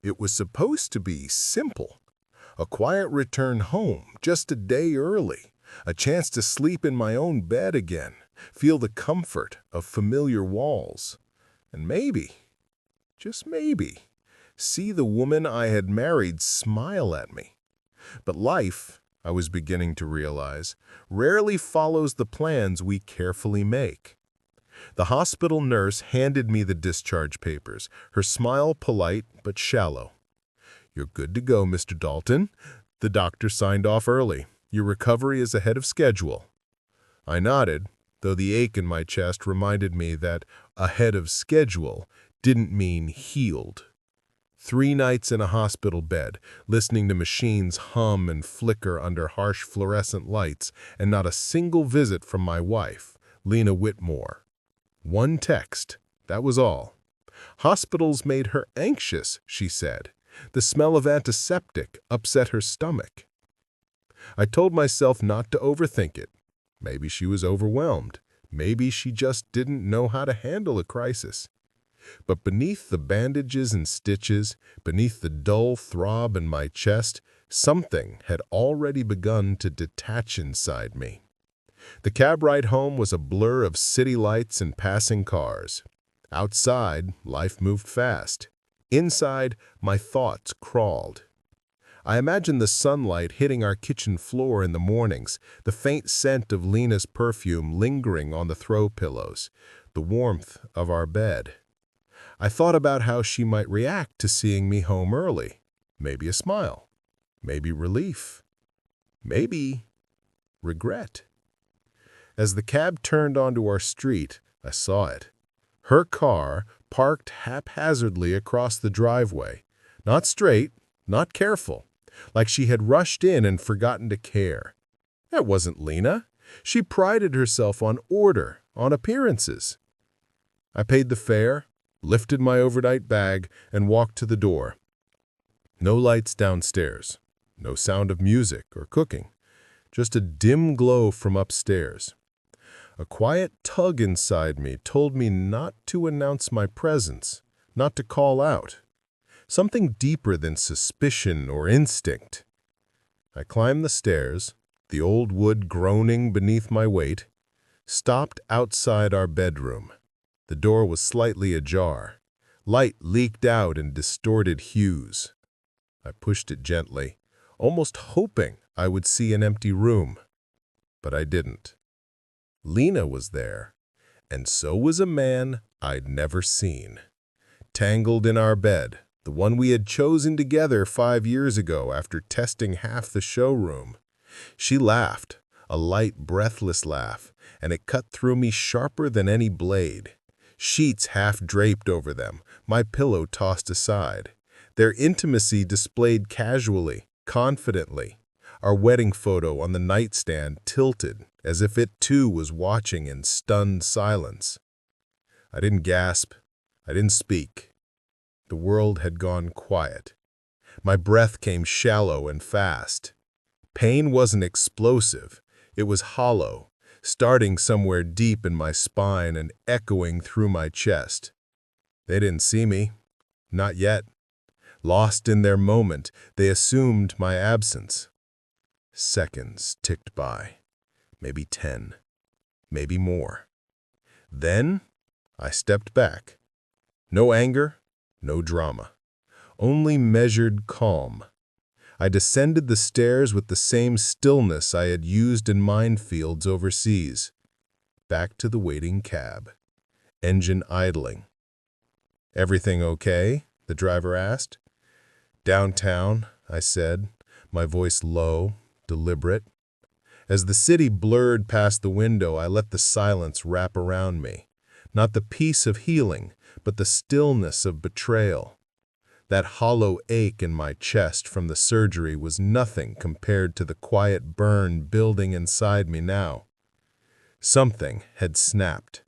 It was supposed to be simple. A quiet return home just a day early. A chance to sleep in my own bed again. Feel the comfort of familiar walls. And maybe, just maybe, see the woman I had married smile at me. But life, I was beginning to realize, rarely follows the plans we carefully make. The hospital nurse handed me the discharge papers, her smile polite but shallow. "You're good to go, Mr. Dalton." The doctor signed off early. "Your recovery is ahead of schedule." I nodded, though the ache in my chest reminded me that ahead of schedule didn't mean healed. 3 nights in a hospital bed, listening to machines hum and flicker under harsh fluorescent lights, and not a single visit from my wife, Lena Whitmore. 1 text, that was all. Hospitals made her anxious, she said. The smell of antiseptic upset her stomach. I told myself not to overthink it. Maybe she was overwhelmed. Maybe she just didn't know how to handle a crisis. But beneath the bandages and stitches, beneath the dull throb in my chest, something had already begun to detach inside me. The cab ride home was a blur of city lights and passing cars. Outside, life moved fast. Inside, my thoughts crawled. I imagined the sunlight hitting our kitchen floor in the mornings, the faint scent of Lena's perfume lingering on the throw pillows, the warmth of our bed. I thought about how she might react to seeing me home early. Maybe a smile. Maybe relief. Maybe regret. As the cab turned onto our street, I saw it. Her car parked haphazardly across the driveway. Not straight, not careful, like she had rushed in and forgotten to care. That wasn't Lena. She prided herself on order, on appearances. I paid the fare, lifted my overnight bag, and walked to the door. No lights downstairs, no sound of music or cooking, just a dim glow from upstairs. A quiet tug inside me told me not to announce my presence, not to call out. Something deeper than suspicion or instinct. I climbed the stairs, the old wood groaning beneath my weight, stopped outside our bedroom. The door was slightly ajar. Light leaked out in distorted hues. I pushed it gently, almost hoping I would see an empty room. But I didn't. Lena was there, and so was a man I'd never seen. Tangled in our bed, the one we had chosen together 5 years ago after testing half the showroom. She laughed, a light, breathless laugh, and it cut through me sharper than any blade. Sheets half draped over them, my pillow tossed aside. Their intimacy displayed casually, confidently. Our wedding photo on the nightstand tilted, as if it too was watching in stunned silence. I didn't gasp. I didn't speak. The world had gone quiet. My breath came shallow and fast. Pain wasn't explosive. It was hollow, starting somewhere deep in my spine and echoing through my chest. They didn't see me. Not yet. Lost in their moment, they assumed my absence. Seconds ticked by. Maybe 10. Maybe more. Then I stepped back. No anger, no drama. Only measured calm. I descended the stairs with the same stillness I had used in minefields overseas. Back to the waiting cab. Engine idling. "Everything okay?" the driver asked. "Downtown," I said, my voice low, deliberate. As the city blurred past the window, I let the silence wrap around me. Not the peace of healing, but the stillness of betrayal. That hollow ache in my chest from the surgery was nothing compared to the quiet burn building inside me now. Something had snapped.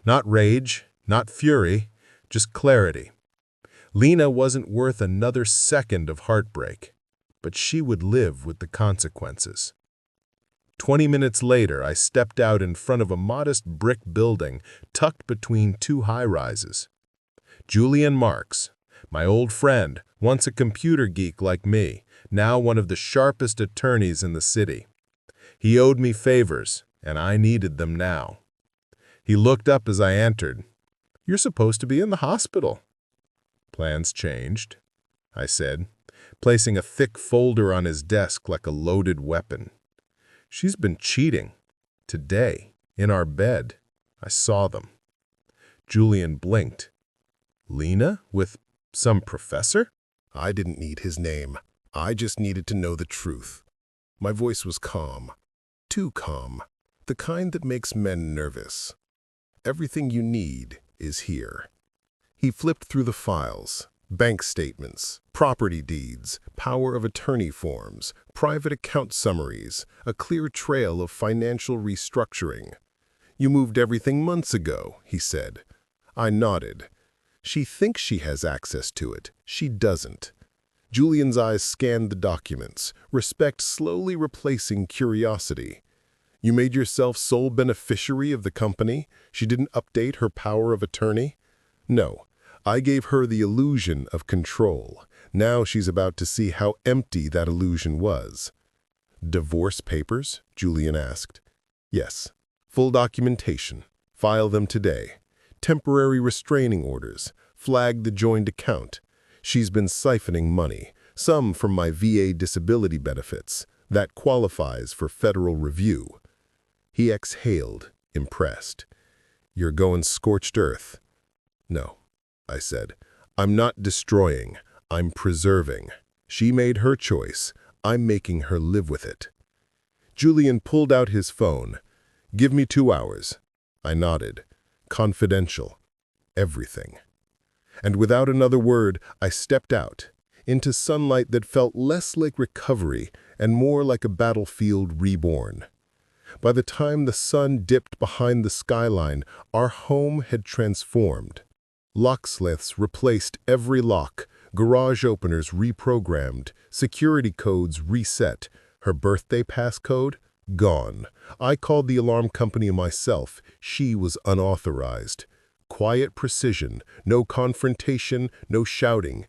Not rage, not fury, just clarity. Lena wasn't worth another second of heartbreak, but she would live with the consequences. 20 minutes later, I stepped out in front of a modest brick building tucked between 2 high-rises. Julian Marks, my old friend, Once a computer geek like me, now one of the sharpest attorneys in the city. He owed me favors, and I needed them now. He looked up as I entered. "You're supposed to be in the hospital." "Plans changed," I said, placing a thick folder on his desk like a loaded weapon. "She's been cheating. Today, in our bed, I saw them." Julian blinked. "Lena with some professor?" I didn't need his name. I just needed to know the truth. My voice was calm. Too calm. The kind that makes men nervous. Everything you need is here. He flipped through the files. Bank statements, property deeds, power of attorney forms, private account summaries, a clear trail of financial restructuring. "You moved everything months ago," he said. I nodded. She thinks she has access to it. She doesn't. Julian's eyes scanned the documents, respect slowly replacing curiosity. "You made yourself sole beneficiary of the company? She didn't update her power of attorney?" "No. I gave her the illusion of control. Now she's about to see how empty that illusion was." "Divorce papers?" Julian asked. "Yes. Full documentation. File them today. Temporary restraining orders. Flag the joint account. She's been siphoning money, some from my VA disability benefits. That qualifies for federal review." He exhaled, impressed. "You're going scorched earth." "No," I said. "I'm not destroying. I'm preserving. She made her choice. I'm making her live with it." Julian pulled out his phone. "Give me 2 hours." I nodded. "Confidential. Everything." And without another word, I stepped out, into sunlight that felt less like recovery and more like a battlefield reborn. By the time the sun dipped behind the skyline, our home had transformed. Locksmiths replaced every lock, garage openers reprogrammed, security codes reset, her birthday passcode gone. I called the alarm company myself. She was unauthorized. Quiet precision, no confrontation, no shouting.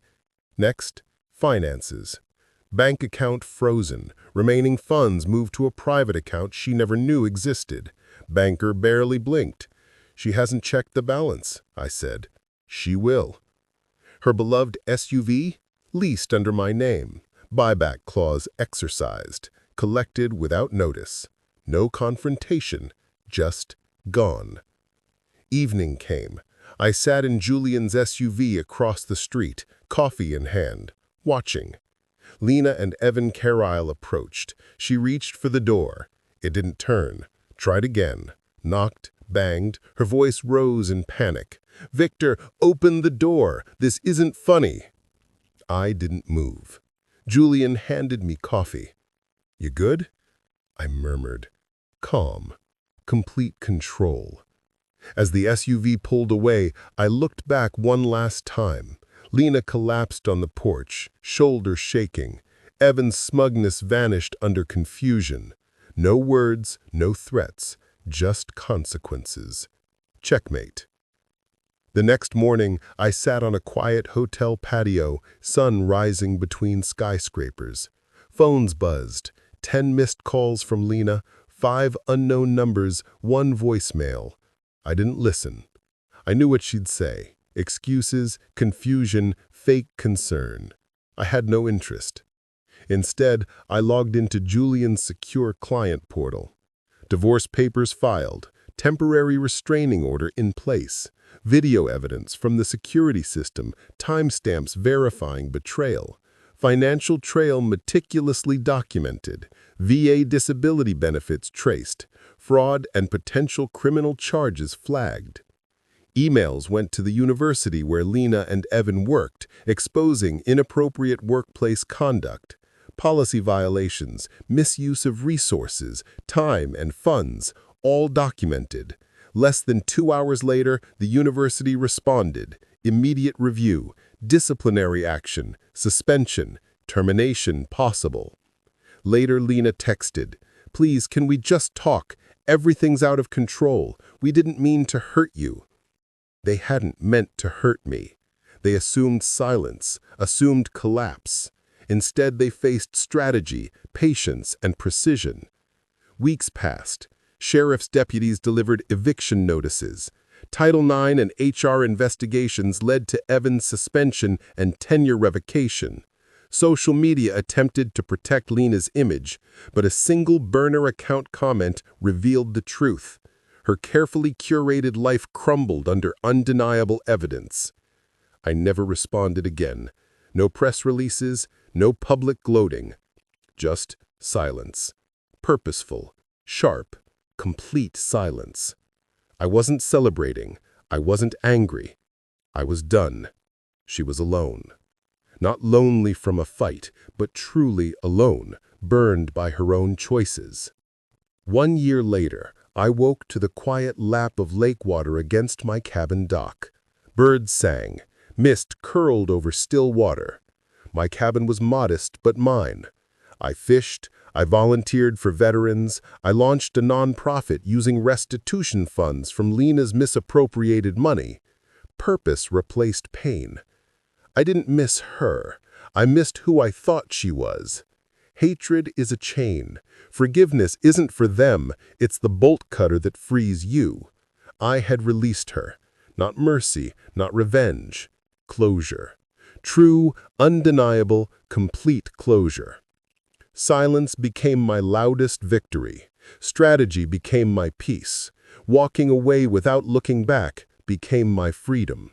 Next, finances. Bank account frozen. Remaining funds moved to a private account she never knew existed. Banker barely blinked. "She hasn't checked the balance," I said. "She will." Her beloved SUV? Leased under my name. Buyback clause exercised. Collected without notice. No confrontation. Just gone. Evening came. I sat in Julian's SUV across the street, coffee in hand, watching. Lena and Evan Carlisle approached. She reached for the door. It didn't turn. Tried again. Knocked, banged. Her voice rose in panic. "Victor, open the door. This isn't funny." I didn't move. Julian handed me coffee. "You good?" I murmured. Calm. Complete control. As the SUV pulled away, I looked back one last time. Lena collapsed on the porch, shoulders shaking. Evan's smugness vanished under confusion. No words, no threats, just consequences. Checkmate. The next morning, I sat on a quiet hotel patio, sun rising between skyscrapers. Phones buzzed. 10 missed calls from Lena, 5 unknown numbers, 1 voicemail. I didn't listen. I knew what she'd say. Excuses, confusion, fake concern. I had no interest. Instead, I logged into Julian's secure client portal. Divorce papers filed. Temporary restraining order in place. Video evidence from the security system, timestamps verifying betrayal. Financial trail meticulously documented. VA disability benefits traced. Fraud and potential criminal charges flagged. Emails went to the university where Lena and Evan worked, exposing inappropriate workplace conduct. Policy violations, misuse of resources, time and funds, all documented. Less than 2 hours later, the university responded. Immediate review, disciplinary action, suspension, termination possible. Later, Lena texted, "Please, can we just talk? Everything's out of control. We didn't mean to hurt you." They hadn't meant to hurt me. They assumed silence, assumed collapse. Instead, they faced strategy, patience, and precision. Weeks passed. Sheriff's deputies delivered eviction notices. Title IX and HR investigations led to Evans' suspension and tenure revocation. Social media attempted to protect Lena's image, but a single burner account comment revealed the truth. Her carefully curated life crumbled under undeniable evidence. I never responded again. No press releases, no public gloating. Just silence. Purposeful, sharp, complete silence. I wasn't celebrating. I wasn't angry. I was done. She was alone. Not lonely from a fight, but truly alone, burned by her own choices. 1 year later, I woke to the quiet lap of lake water against my cabin dock. Birds sang. Mist curled over still water. My cabin was modest but mine. I fished. I volunteered for veterans. I launched a nonprofit using restitution funds from Lena's misappropriated money. Purpose replaced pain. I didn't miss her. I missed who I thought she was. Hatred is a chain. Forgiveness isn't for them. It's the bolt cutter that frees you. I had released her. Not mercy, not revenge. Closure. True, undeniable, complete closure. Silence became my loudest victory. Strategy became my peace. Walking away without looking back became my freedom.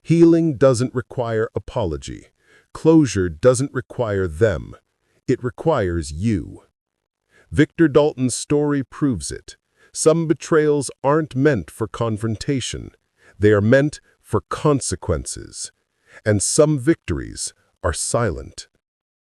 Healing doesn't require apology. Closure doesn't require them. It requires you. Victor Dalton's story proves it. Some betrayals aren't meant for confrontation. They are meant for consequences. And some victories are silent.